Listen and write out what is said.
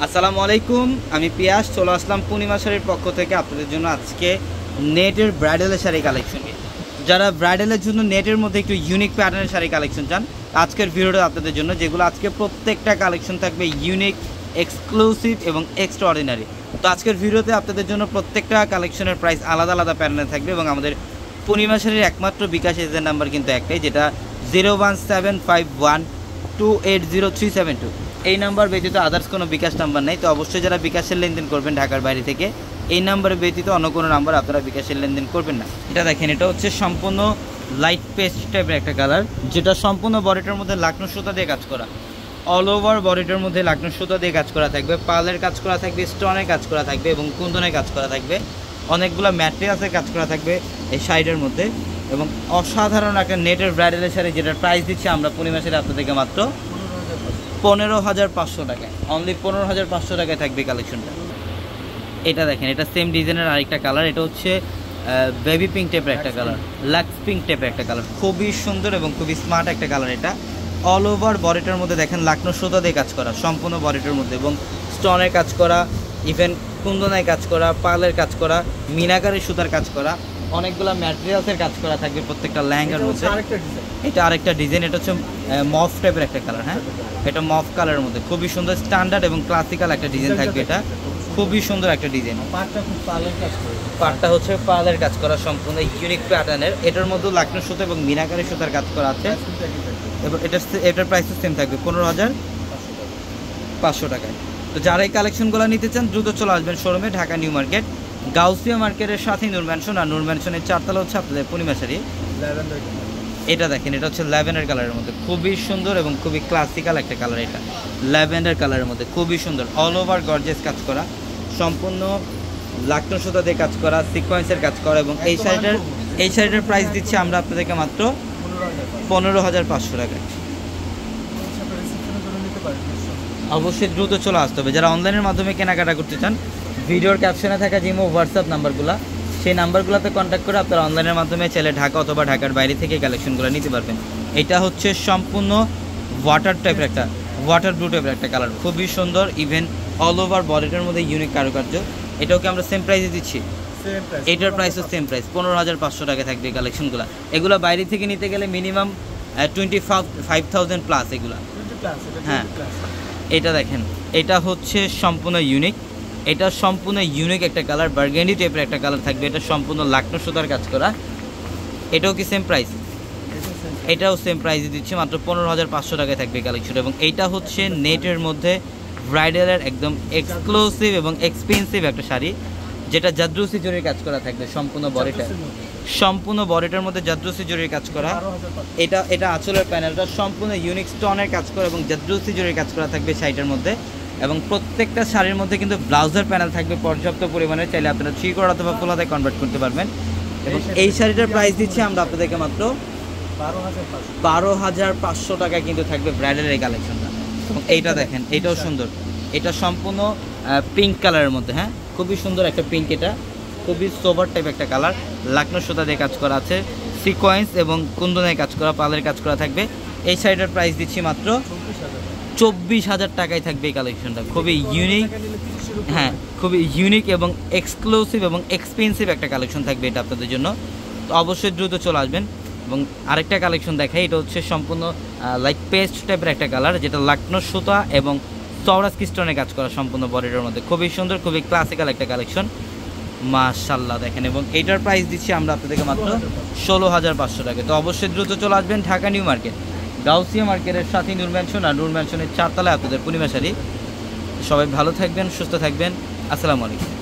আসসালামু আলাইকুম, আমি পিয়াস চলে আসলাম পূর্ণিমা শাড়ির পক্ষ থেকে আপনাদের জন্য আজকে নেটের ব্রাইডালের শাড়ি কালেকশন নিয়ে। যারা ব্রাইডালের জন্য নেটের মধ্যে একটু ইউনিক প্যাটার্নের শাড়ি কালেকশন চান, আজকের ভিডিওটা আপনাদের জন্য, যেগুলো আজকে প্রত্যেকটা কালেকশন থাকবে ইউনিক, এক্সক্লুসিভ এবং এক্সট্রা অর্ডিনারি। তো আজকের ভিডিওতে আপনাদের জন্য প্রত্যেকটা কালেকশনের প্রাইস আলাদা আলাদা প্যাটার্নে থাকবে এবং আমাদের পূর্ণিমা শাড়ির একমাত্র বিকাশ এজেন্ট নাম্বার কিন্তু একটাই, যেটা 01751280372। এই নাম্বার ব্যতীত আদার্স কোনো বিকাশ নাম্বার নেই। তো অবশ্যই যারা বিকাশের লেনদেন করবেন ঢাকার বাইরে থেকে, এই নাম্বারে ব্যতীত অন্য কোনো নাম্বার আপনারা বিকাশের লেনদেন করবেন না। এটা দেখেন, এটা হচ্ছে সম্পূর্ণ লাইট পেস্ট টাইপের একটা কালার, যেটা সম্পূর্ণ বডিটার মধ্যে লাকনো সুতা দিয়ে কাজ করা। অল ওভার বডিটার মধ্যে লাকনো সুতা দিয়ে কাজ করা থাকবে, পার্লের কাজ করা থাকবে, স্টোনের কাজ করা থাকবে এবং কুন্দনের কাজ করা থাকবে। অনেকগুলো ম্যাটেরিয়ালসের কাজ করা থাকবে এই শাড়িটার মধ্যে এবং অসাধারণ একটা নেটের ব্রাইডালের শাড়ি, যেটার প্রাইস দিচ্ছি আমরা পূর্ণিমা শাড়ি আপনাদেরকে মাত্র 15,500 টাকায়। অনলি 15,500 টাকায় থাকবে কালেকশনটা। এটা দেখেন, এটা সেম ডিজাইনের আরেকটা কালার। এটা হচ্ছে বেবি পিঙ্ক টাইপের একটা কালার, লাক্স পিঙ্ক টাইপের একটা কালার, খুবই সুন্দর এবং খুবই স্মার্ট একটা কালার। এটা অল ওভার বডিটার মধ্যে দেখেন লাকনো সুতা দিয়ে কাজ করা সম্পূর্ণ বডিটার মধ্যে এবং স্টোনের কাজ করা, ইভেন কুন্দনায় কাজ করা, পার্লের কাজ করা, মিনাকারি সুতার কাজ করা, অনেকগুলো ম্যাটেরিয়ালসের কাজ করা থাকবে প্রত্যেকটা লেহেঙ্গার মধ্যে। এটা আরেকটা ডিজাইন, এটা হচ্ছে মফ টাইপের একটা কালার। হ্যাঁ, এটা মফ কালারের মধ্যে খুবই সুন্দর স্ট্যান্ডার্ড এবং ক্লাসিক্যাল একটা ডিজাইন থাকবে। এটা খুবই সুন্দর একটা ডিজাইন। পাটটা হচ্ছে পার্লের কাজ করা সম্পূর্ণ ইউনিক প্যাটার্নের। এটার মধ্যে লাকনো সুতা এবং মিনাকারি সুতার কাজ করা আছে এবং এটার প্রাইসও সেম থাকবে 15,500 টাকায়। তো যারা এই কালেকশনগুলো নিতে চান দ্রুত চলে আসবেন শোরুমে, ঢাকা নিউ মার্কেট, গাউসিয়া মার্কেটের সাথেই নূর ম্যানশন, আর নূর ম্যানশনের 4তলা হচ্ছে আপনাদের পূর্ণিমা শাড়ি। এটা দেখেন, এটা হচ্ছে ল্যাভেন্ডার কালারের মধ্যে খুবই সুন্দর এবং খুবই ক্লাসিক্যাল একটা কালার। এটা ল্যাভেন্ডার কালারের মধ্যে খুবই সুন্দর, অল ওভার গর্জিয়াস কাজ করা, সম্পূর্ণ লাকনো সুতা দিয়ে কাজ করা, সিকোয়েন্সের কাজ করা এবং এই শাড়িটার প্রাইস দিচ্ছি আমরা আপনাদেরকে মাত্র 15,500 টাকায়। অবশ্যই দ্রুত চলে আসতে হবে। যারা অনলাইনের মাধ্যমে কেনাকাটা করতে চান, ভিডিওর ক্যাপশনে থাকা জিমো হোয়াটসঅ্যাপ নাম্বারগুলো, সেই নাম্বারগুলোতে কন্ট্যাক্ট করে আপনারা অনলাইনের মাধ্যমে চাইলে ঢাকা অথবা ঢাকার বাইরে থেকে কালেকশনগুলো নিতে পারবেন। এটা হচ্ছে সম্পূর্ণ ওয়াটার ব্লু টাইপের একটা কালার, খুবই সুন্দর, ইভেন অল ওভার বডিটার মধ্যে ইউনিক কারুকার্য। এটাকে আমরা সেম প্রাইসে দিচ্ছি। এটার প্রাইসও সেম প্রাইস 15,500 টাকা থাকবে এই কালেকশনগুলো। এগুলো বাইরে থেকে নিতে গেলে মিনিমাম 25,000 প্লাস এগুলো। হ্যাঁ, এটা দেখেন, এটা হচ্ছে সম্পূর্ণ ইউনিক, এটা সম্পূর্ণ ইউনিক একটা কালার, বার্গেন্ডি টাইপের একটা কালার থাকবে। এটা সম্পূর্ণ লাকনো সুতার কাজ করা। এটাও কি সেম প্রাইস? এটাও সেম প্রাইসে দিচ্ছি, মাত্র 15,500 টাকায় থাকবে কালেকশন। এবং এইটা হচ্ছে নেটের মধ্যে ব্রাইডালের একদম এক্সক্লুসিভ এবং এক্সপেন্সিভ একটা শাড়ি, যেটা জাদ্রুসি জরির কাজ করা থাকবে সম্পূর্ণ বডিটার মধ্যে জাদ্রুসি জরির কাজ করা। এটা আঁচলের প্যানেলটা সম্পূর্ণ ইউনিক স্টোনের কাজ করা এবং জাদ্রুসি জরির কাজ করা থাকবে শাড়িটার মধ্যে। এবং প্রত্যেকটা শাড়ির মধ্যে কিন্তু ব্লাউজের প্যানেল থাকবে পর্যাপ্ত পরিমাণে, চাইলে আপনারা 3 কোয়ার্টার অথবা ফুল হাতে কনভার্ট করতে পারবেন। এবং এই শাড়িটার প্রাইস দিচ্ছি আমরা আপনাদেরকে মাত্র 12,500 টাকায় কিন্তু থাকবে ব্রাইডালের এই কালেকশনটা। এবং এইটা দেখেন, এইটাও সুন্দর, এটা সম্পূর্ণ পিঙ্ক কালারের মধ্যে। হ্যাঁ, খুবই সুন্দর একটা পিঙ্ক, এটা খুবই সোবার টাইপ একটা কালার, লাকনো সুতা দিয়ে কাজ করা আছে, সিকোয়েন্স এবং কুন্দনের কাজ করা, পালের কাজ করা থাকবে। এই শাড়িটার প্রাইস দিচ্ছি মাত্র 24,000 টাকায় থাকবে এই কালেকশনটা। খুবই ইউনিক, হ্যাঁ, খুবই ইউনিক এবং এক্সক্লুসিভ এবং এক্সপেন্সিভ একটা কালেকশন থাকবে এটা আপনাদের জন্য। তো অবশ্যই দ্রুত চলে আসবেন। এবং আরেকটা কালেকশন দেখাই, এটা হচ্ছে সম্পূর্ণ লাইট পেস্ট টাইপের একটা কালার, যেটা লাকনো সুতা এবং চওড়া স্টোনের কাজ করা সম্পূর্ণ বডিটার মধ্যে, খুবই সুন্দর, খুবই ক্লাসিক্যাল একটা কালেকশন। মাশাআল্লাহ দেখেন। এবং এইটার প্রাইস দিচ্ছি আমরা আপনাদেরকে মাত্র 16,500 টাকা। তো অবশ্যই দ্রুত চলে আসবেন ঢাকা নিউ মার্কেট, গাউসিয়া মার্কেটের সাথে নূর ম্যানশন, আর নূর ম্যানশনের 4তলায় আপনাদের পূর্ণিমা শাড়ি। সবাই ভালো থাকবেন, সুস্থ থাকবেন। আসসালামু আলাইকুম।